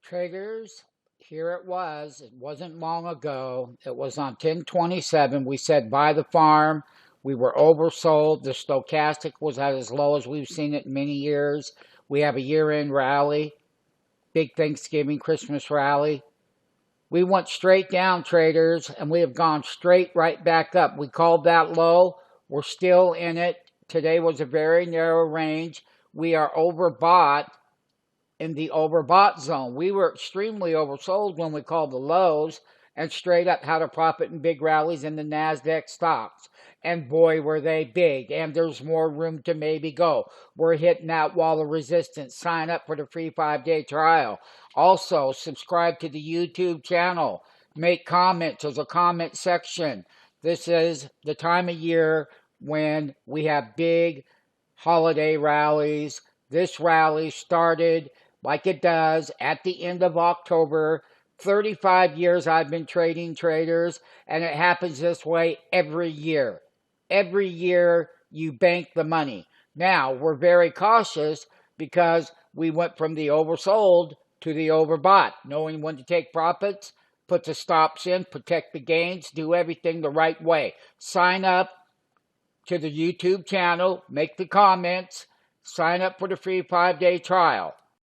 Traders, here it was. It wasn't long ago. It was on 10/27. We said buy the farm. We were oversold. The stochastic was at as low as we've seen it in many years. We have a year-end rally, big Thanksgiving, Christmas rally. We went straight down, traders, and we have gone straight right back up. We called that low. We're still in it. Today was a very narrow range. We are overbought in the overbought zone. We were extremely oversold when we called the lows and straight up had a profit in big rallies in the NASDAQ stocks. And boy, were they big. And there's more room to maybe go. We're hitting that wall of resistance. Sign up for the free 5-day trial. Also, subscribe to the YouTube channel. Make comments. There's a comment section. This is the time of year when we have big holiday rallies. This rally started like it does at the end of October. 35 years I've been trading, traders, and it happens this way every year. Every year you bank the money. Now, we're very cautious because we went from the oversold to the overbought, knowing when to take profits, put the stops in, protect the gains, do everything the right way. Sign up to the YouTube channel, make the comments, sign up for the free 5-day trial.